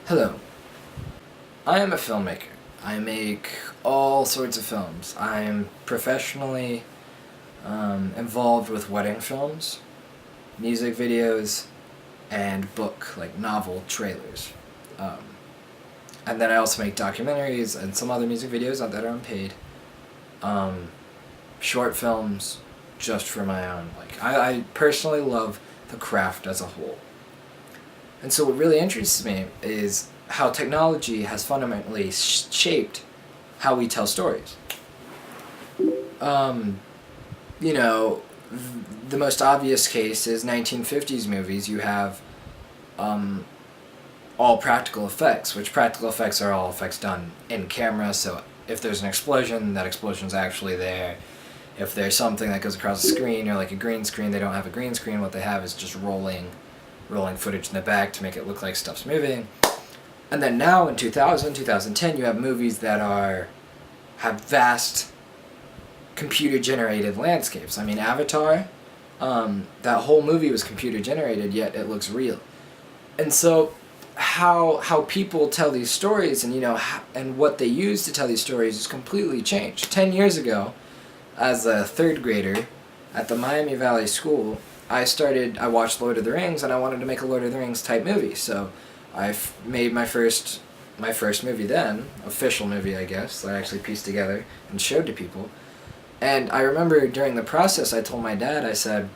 Hello. I am a filmmaker. I make all sorts of films. I'm professionally involved with wedding films, music videos, and novel trailers. Um, and then I also make documentaries and some other music videos that are unpaid. Short films just for my own. I personally love the craft as a whole. And so what really interests me is how technology has fundamentally shaped how we tell stories. You know, the most obvious case is 1950s movies. You have all practical effects, which practical effects are all effects done in camera, so if there's an explosion, that explosion's actually there. If there's something that goes across the screen, or like a green screen, they don't have a green screen. What they have is just rolling footage in the back to make it look like stuff's moving. And then now in 2010, you have movies that have vast computer-generated landscapes. I mean, Avatar, that whole movie was computer-generated, yet it looks real. And so how people tell these stories and, and what they use to tell these stories has completely changed. 10 years ago, as a third grader at the Miami Valley School, I watched Lord of the Rings, and I wanted to make a Lord of the Rings type movie. So I made my first movie then, official movie, I guess, that I actually pieced together and showed to people. And I remember during the process, I told my dad, I said,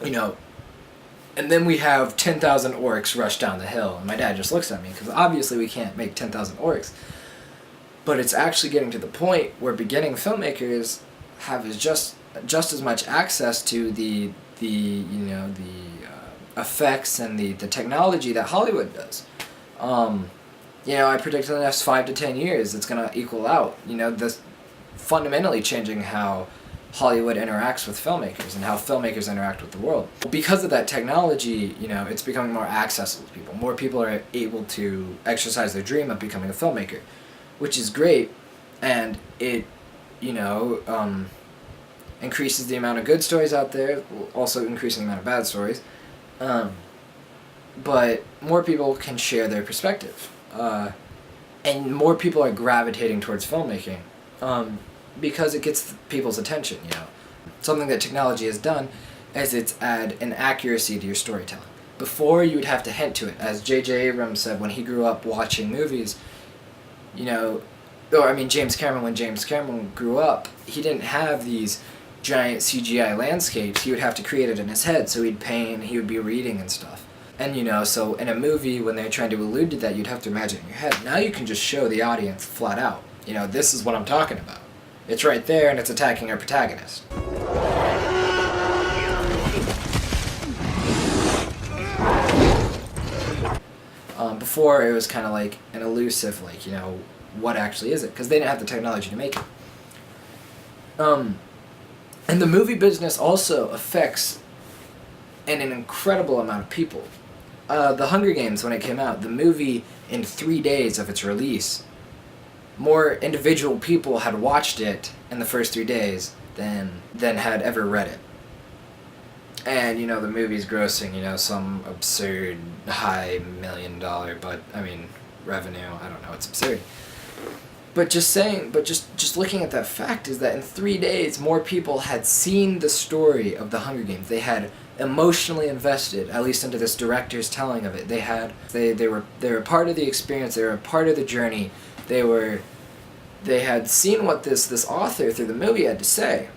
and then we have 10,000 orcs rush down the hill. And my dad just looks at me, because obviously we can't make 10,000 orcs. But it's actually getting to the point where beginning filmmakers have just as much access to the effects and the technology that Hollywood does. I predict in the next 5 to 10 years it's going to equal out. This fundamentally changing how Hollywood interacts with filmmakers and how filmmakers interact with the world. Because of that technology, it's becoming more accessible to people. More people are able to exercise their dream of becoming a filmmaker, which is great, and it, increases the amount of good stories out there, also increasing the amount of bad stories. But more people can share their perspective. And more people are gravitating towards filmmaking because it gets people's attention, Something that technology has done is it's add an accuracy to your storytelling. Before, you would have to hint to it. As J.J. Abrams said when he grew up watching movies, James Cameron, when James Cameron grew up, he didn't have these giant CGI landscapes. He would have to create it in his head, so he'd paint, he would be reading and stuff. And so in a movie, when they're trying to allude to that, you'd have to imagine it in your head. Now you can just show the audience flat out. This is what I'm talking about. It's right there, and it's attacking our protagonist. Before, it was kind of like an elusive, what actually is it? Because they didn't have the technology to make it. And the movie business also affects an incredible amount of people. The Hunger Games, when it came out, the movie, in 3 days of its release, more individual people had watched it in the first 3 days than had ever read it. And, the movie's grossing, some absurd high $1 million, revenue. I don't know, it's absurd. But just looking at that fact is that in 3 days, more people had seen the story of the Hunger Games. They had emotionally invested, at least into this director's telling of it. They were part of the experience. They were a part of the journey. They had seen what this author through the movie had to say.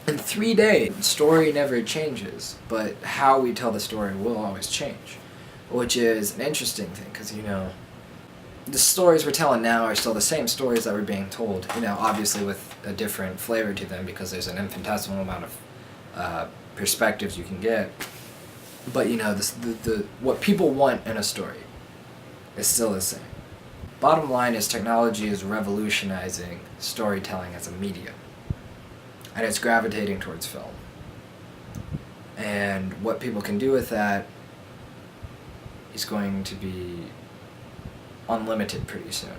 In 3 days, the story never changes, but how we tell the story will always change, which is an interesting thing, because the stories we're telling now are still the same stories that were being told, obviously with a different flavor to them, because there's an infinitesimal amount of perspectives you can get. But what people want in a story is still the same. Bottom line is, technology is revolutionizing storytelling as a medium, and it's gravitating towards film. And what people can do with that is going to be unlimited pretty soon.